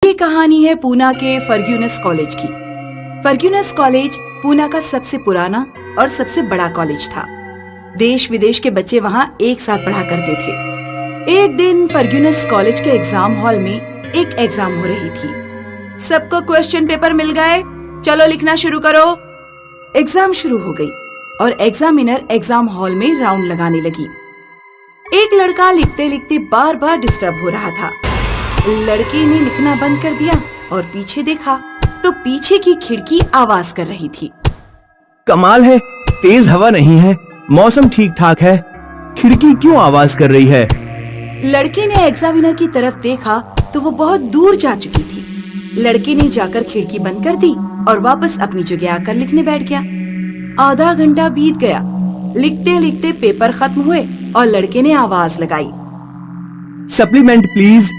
ये कहानी है पूना के फर्ग्यूनस कॉलेज की। फर्ग्यूनस कॉलेज पूना का सबसे पुराना और सबसे बड़ा कॉलेज था। देश विदेश के बच्चे वहाँ एक साथ पढ़ा करते थे। एक दिन फर्ग्यूनस कॉलेज के एग्जाम हॉल में एक एग्जाम हो रही थी। सबको क्वेश्चन पेपर मिल गए, चलो लिखना शुरू करो। एग्जाम शुरू हो गई और एग्जामिनर एग्जाम हॉल में राउंड लगाने लगी। एक लड़का लिखते लिखते बार बार डिस्टर्ब हो रहा था। लड़के ने लिखना बंद कर दिया और पीछे देखा तो पीछे की खिड़की आवाज कर रही थी। कमाल है, तेज हवा नहीं है, मौसम ठीक ठाक है, खिड़की क्यों आवाज कर रही है? लड़के ने एग्जामिनर की तरफ देखा तो वो बहुत दूर जा चुकी थी। लड़के ने जाकर खिड़की बंद कर दी और वापस अपनी जगह आकर लिखने बैठ गया। आधा घंटा बीत गया। लिखते लिखते पेपर खत्म हुए और लड़के ने आवाज लगाई, सप्लीमेंट प्लीज।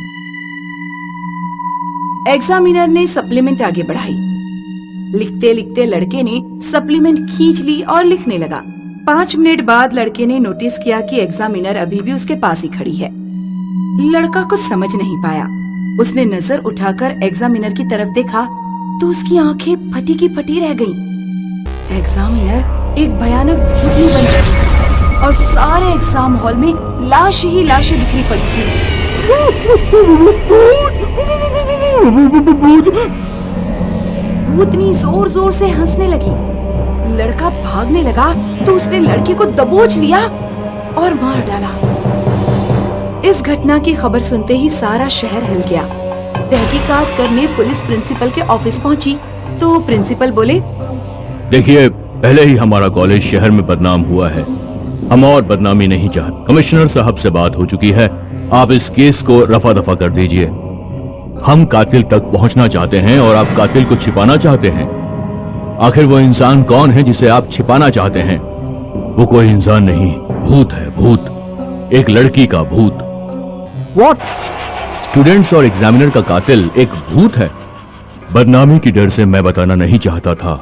एग्जामिनर ने सप्लीमेंट आगे बढ़ाई। लिखते लिखते लड़के ने सप्लीमेंट खींच ली और लिखने लगा। 5 मिनट बाद लड़के ने नोटिस किया कि एग्जामिनर अभी भी उसके पास ही खड़ी है। लड़का कुछ समझ नहीं पाया। उसने नजर उठाकर एग्जामिनर की तरफ देखा तो उसकी आंखें फटी की फटी रह गईं। एग्जामिनर एक भयानक भूतनी बन चुकी थी और सारे एग्जाम हॉल में लाश ही लाशें बिखरी पड़ी थी। भूतनी जोर जोर से हंसने लगी। लड़का भागने लगा तो उसने लड़के को दबोच लिया और मार डाला। इस घटना की खबर सुनते ही सारा शहर हिल गया। तहकीकात करने पुलिस प्रिंसिपल के ऑफिस पहुंची तो प्रिंसिपल बोले, देखिए, पहले ही हमारा कॉलेज शहर में बदनाम हुआ है, हम और बदनामी नहीं चाहते। कमिश्नर साहब से बात हो चुकी है, आप इस केस को रफा दफा कर दीजिए। हम कातिल तक पहुंचना चाहते हैं और आप कातिल को छिपाना चाहते हैं। आखिर वो इंसान कौन है जिसे आप छिपाना चाहते हैं? वो कोई इंसान नहीं, भूत है, भूत, एक लड़की का भूत। What? स्टूडेंट्स और एग्जामिनर का कातिल एक भूत है। बदनामी की डर से मैं बताना नहीं चाहता था।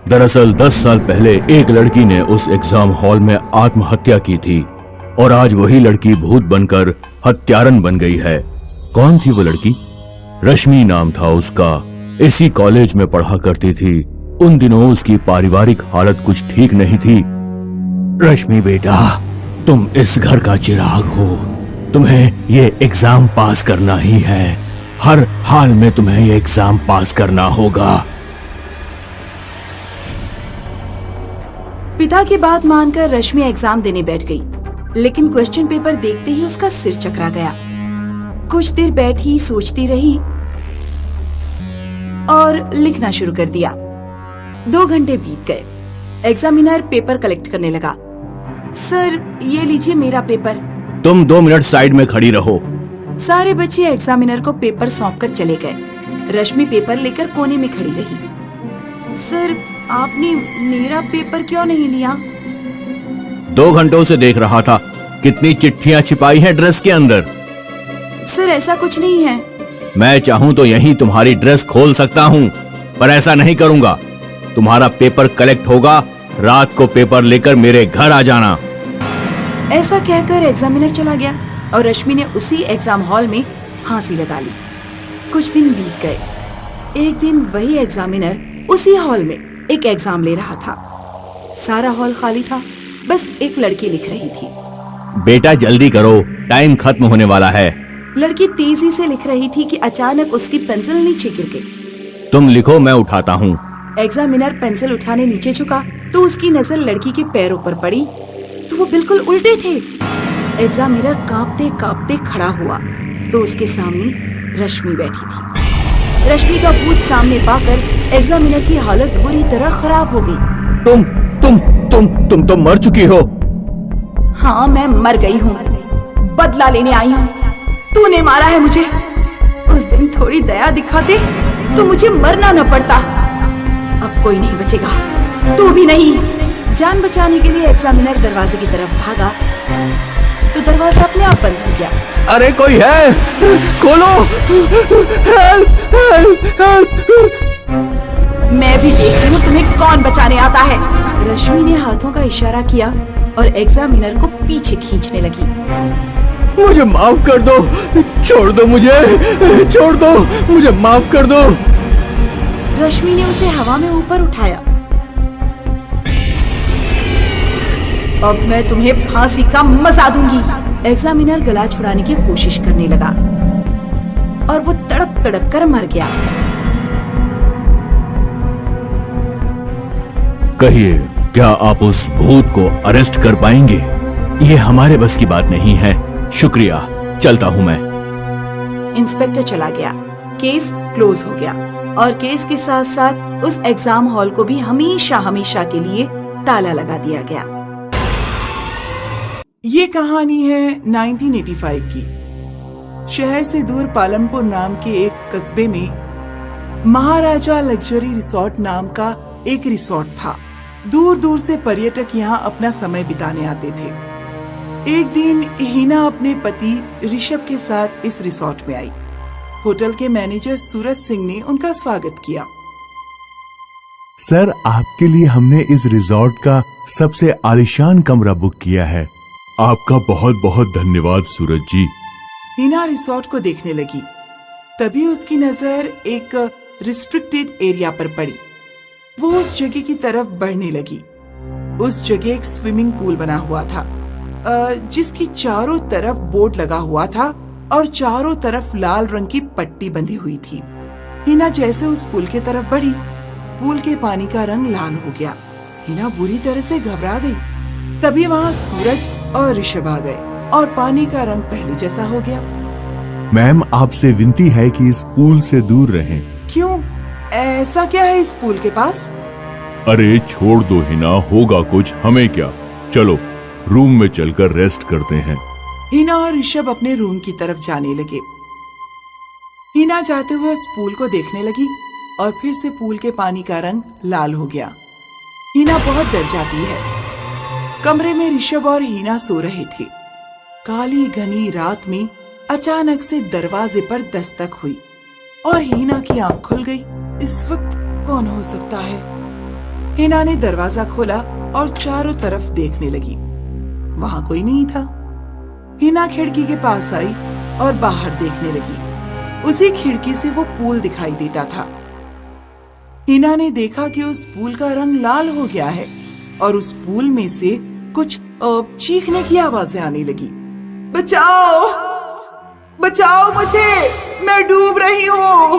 दरअसल 10 साल पहले एक लड़की ने उस एग्जाम हॉल में आत्महत्या की थी और आज वही लड़की भूत बनकर हत्यारन बन गई है। कौन थी वो लड़की? रश्मि नाम था उसका। इसी कॉलेज में पढ़ा करती थी। उन दिनों उसकी पारिवारिक हालत कुछ ठीक नहीं थी। रश्मि बेटा, तुम इस घर का चिराग हो, तुम्हें ये एग्जाम पास करना ही है। हर हाल में तुम्हें ये एग्जाम पास करना होगा। पिता की बात मानकर रश्मि एग्जाम देने बैठ गई, लेकिन क्वेश्चन पेपर देखते ही उसका सिर चकरा गया। कुछ देर बैठी सोचती रही और लिखना शुरू कर दिया। 2 घंटे बीत गए। एग्जामिनर पेपर कलेक्ट करने लगा। सर, ये लीजिए मेरा पेपर। तुम 2 मिनट साइड में खड़ी रहो। सारे बच्चे एग्जामिनर को पेपर सौंपकर चले गए। रश्मि पेपर लेकर कोने में खड़ी रही। सर, आपने मेरा पेपर क्यों नहीं लिया? 2 घंटों से देख रहा था। कितनी चिट्ठियां छिपाई हैं ड्रेस के अंदर। सर, ऐसा कुछ नहीं है। मैं चाहूं तो यहीं तुम्हारी ड्रेस खोल सकता हूं, पर ऐसा नहीं करूंगा। तुम्हारा पेपर कलेक्ट होगा, रात को पेपर लेकर मेरे घर आ जाना। ऐसा कहकर एग्जामिनर चला गया और रश्मि ने उसी एग्जाम हॉल में फांसी लगा ली। कुछ दिन बीत गए। एक दिन वही एग्जामिनर उसी हॉल में एक एग्जाम ले रहा था। सारा हॉल खाली था, बस एक लड़की लिख रही थी। बेटा जल्दी करो, टाइम खत्म होने वाला है। लड़की तेजी से लिख रही थी कि अचानक उसकी पेंसिल नीचे गिर गई। तुम लिखो, मैं उठाता हूँ। एग्जामिनर पेंसिल उठाने नीचे झुका तो उसकी नजर लड़की के पैरों पर पड़ी तो वो बिल्कुल उल्टे थे। एग्जामिनर कांपते कांपते खड़ा हुआ तो उसके सामने रश्मि बैठी थी। रश्मि का भूत सामने पाकर एग्जामिनर की हालत बुरी तरह खराब हो गई। तुम तो मर चुकी हो। हाँ, मैं मर गई हूँ, बदला लेने आई हूँ। तूने मारा है मुझे। उस दिन थोड़ी दया दिखाते तो मुझे मरना न पड़ता। अब कोई नहीं बचेगा, तू भी नहीं। जान बचाने के लिए एग्जामिनर दरवाजे की तरफ भागा तो दरवाजा अपने आप बंद हो गया। अरे कोई है, खोलो, हेल्प, हेल्प, हेल्प। मैं भी देखती हूँ तुम्हें कौन बचाने आता है। रश्मि ने हाथों का इशारा किया और एग्जामिनर को पीछे खींचने लगी। मुझे माफ कर दो, छोड़ दो मुझे, छोड़ दो, मुझे माफ कर दो। रश्मि ने उसे हवा में ऊपर उठाया। अब मैं तुम्हें फांसी का मजा दूंगी। एग्जामिनर गला छुड़ाने की कोशिश करने लगा और वो तड़प तड़प कर मर गया। कहिए, क्या आप उस भूत को अरेस्ट कर पाएंगे? ये हमारे बस की बात नहीं है। शुक्रिया, चलता हूँ मैं। इंस्पेक्टर चला गया। केस क्लोज हो गया और केस के साथ साथ उस एग्जाम हॉल को भी हमेशा हमेशा के लिए ताला लगा दिया गया। ये कहानी है 1985 की। शहर से दूर पालमपुर नाम के एक कस्बे में महाराजा लग्जरी रिसोर्ट नाम का एक रिसोर्ट था। दूर दूर से पर्यटक यहाँ अपना समय बिताने आते थे। एक दिन हिना अपने पति ऋषभ के साथ इस रिसोर्ट में आई। होटल के मैनेजर सूरज सिंह ने उनका स्वागत किया। सर, आपके लिए हमने इस रिसोर्ट का सबसे आलीशान कमरा बुक किया है। आपका बहुत बहुत धन्यवाद सूरज जी। हिना रिसोर्ट को देखने लगी। तभी उसकी नजर एक रिस्ट्रिक्टेड एरिया पर पड़ी। वो उस जगह की तरफ बढ़ने लगी। उस जगह एक स्विमिंग पूल बना हुआ था, जिसकी चारों तरफ बोर्ड लगा हुआ था और चारों तरफ लाल रंग की पट्टी बंधी हुई थी। हिना जैसे उस पूल की तरफ बढ़ी, पूल के पानी का रंग लाल हो गया। हिना बुरी तरह से घबरा गई। तभी वहाँ सूरज और ऋषभ आ गए और पानी का रंग पहले जैसा हो गया। मैम, आपसे विनती है कि इस पूल से दूर रहें। क्यों? ऐसा क्या है इस पूल के पास? अरे छोड़ दो हिना, होगा कुछ, हमें क्या। चलो रूम में चलकर रेस्ट करते हैं। हिना और ऋषभ अपने रूम की तरफ जाने लगे। हिना जाते हुए उस पूल को देखने लगी और फिर से पूल के पानी का रंग लाल हो गया। हिना बहुत डर जाती है। कमरे में ऋषभ और हिना सो रहे थे। काली घनी रात में अचानक से दरवाजे पर दस्तक हुई और हिना की आंख खुल गई। इस वक्त कौन हो सकता है? हिना ने दरवाजा खोला और चारों तरफ देखने लगी। वहाँ कोई नहीं था। हिना खिड़की के पास आई और बाहर देखने लगी। उसी खिड़की से वो पूल दिखाई देता था। हिना ने देखा कि उस पूल का रंग लाल हो गया है और उस पूल में से कुछ चीखने की आवाजें आने लगी। बचाओ, बचाओ मुझे, मैं डूब रही हूँ,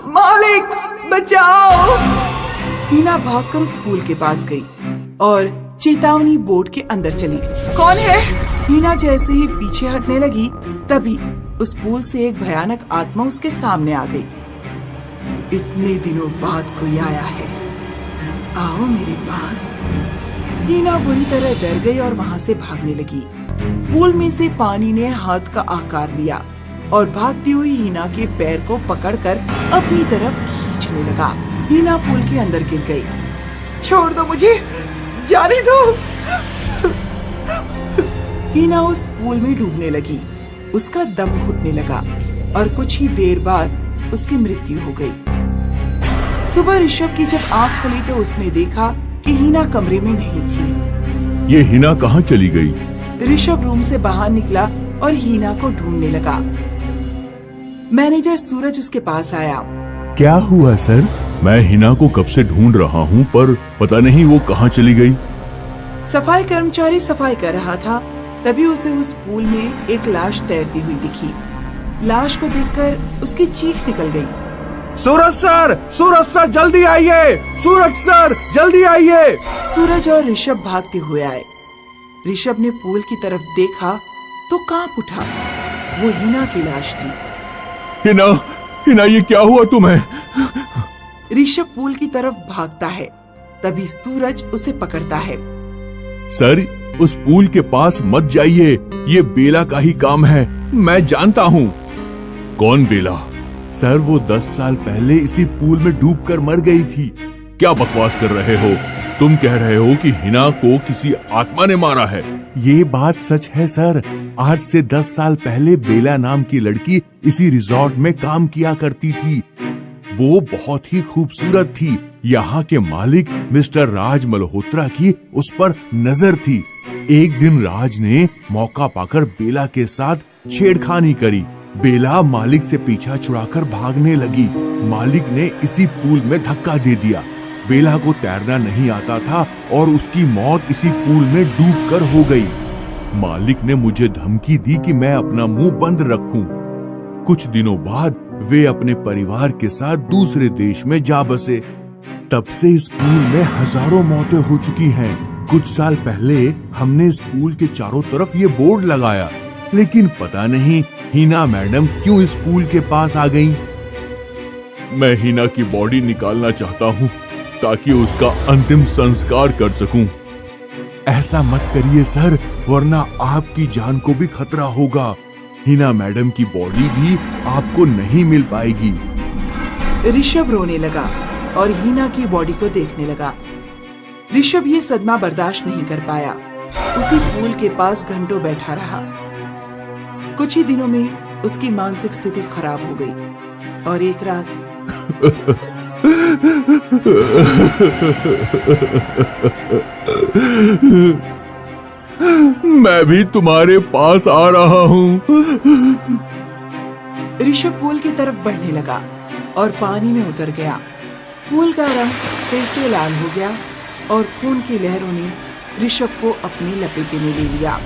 मालिक बचाओ। हिना भागकर उस पूल के पास गई और चेतावनी बोर्ड के अंदर चली गई। कौन है? हिना जैसे ही पीछे हटने लगी, तभी उस पूल से एक भयानक आत्मा उसके सामने आ गई। इतने दिनों बाद कोई आया है, आओ मेरे पास। हिना बुरी तरह डर गई और वहाँ से भागने लगी। पूल में से पानी ने हाथ का आकार लिया और भागती हुई हिना के पैर को पकड़कर अपनी तरफ खींचने लगा। हिना पूल के अंदर गिर गई। छोड़ दो मुझे, जाने दो। हिना उस पूल में डूबने लगी। उसका दम घुटने लगा और कुछ ही देर बाद उसकी मृत्यु हो गई। सुबह ऋषभ की जब आंख खुली तो उसने देखा कि हिना कमरे में नहीं थी। ये हिना कहाँ चली गई? ऋषभ रूम से बाहर निकला और हिना को ढूंढने लगा। मैनेजर सूरज उसके पास आया। क्या हुआ सर? मैं हिना को कब से ढूंढ रहा हूँ, पर पता नहीं वो कहाँ चली गई। सफाई कर्मचारी सफाई कर रहा था। तभी उसे उस पूल में एक लाश तैरती हुई दिखी। लाश को देखकर उसकी चीख निकल गई। सूरज सर जल्दी आइए, सूरज सर जल्दी आइए। सूरज और ऋषभ भागते हुए आए। ऋषभ ने पूल की तरफ देखा तो कांप उठा। वो हिना की लाश थी। हिना, हिना ये क्या हुआ तुम्हें? ऋषभ पूल की तरफ भागता है। तभी सूरज उसे पकड़ता है। सर, उस पूल के पास मत जाइए, ये बेला का ही काम है, मैं जानता हूँ। कौन बेला? सर, वो 10 साल पहले इसी पूल में डूबकर मर गई थी। क्या बकवास कर रहे हो? तुम कह रहे हो कि हिना को किसी आत्मा ने मारा है? ये बात सच है सर। आज से 10 साल पहले बेला नाम की लड़की इसी रिसोर्ट में काम किया करती थी। वो बहुत ही खूबसूरत थी। यहाँ के मालिक मिस्टर राज मल्होत्रा की उस पर नजर थी। एक दिन राज ने मौका पाकर बेला के साथ छेड़खानी करी। बेला मालिक से पीछा छुड़ाकर भागने लगी। मालिक ने इसी पूल में धक्का दे दिया। बेला को तैरना नहीं आता था और उसकी मौत इसी पूल में डूबकर हो गई। मालिक ने मुझे धमकी दी कि मैं अपना मुंह बंद रखूं। कुछ दिनों बाद वे अपने परिवार के साथ दूसरे देश में जा बसे। तब से इस पूल में हजारों मौतें हो चुकी हैं। कुछ साल पहले हमने इस पूल के चारों तरफ ये बोर्ड लगाया, लेकिन पता नहीं हिना मैडम क्यों इस पूल के पास आ गईं। मैं हिना की बॉडी निकालना चाहता हूँ ताकि उसका अंतिम संस्कार कर सकूं। ऐसा मत करिए सर, वरना आपकी जान को भी खतरा होगा। हिना मैडम की बॉडी भी आपको नहीं मिल पाएगी। ऋषभ रोने लगा और हिना की बॉडी को देखने लगा। ऋषभ ये सदमा बर्दाश्त नहीं कर पाया। उसी पूल के पास घंटों बैठा रहा। कुछ ही दिनों में उसकी मानसिक स्थिति खराब हो गई और एक रात मैं भी तुम्हारे पास आ रहा हूँ। ऋषभ पूल की तरफ बढ़ने लगा और पानी में उतर गया। पूल का रंग फिर से लाल हो गया और खून की लहरों ने ऋषभ को अपनी लपेटे में ले लिया।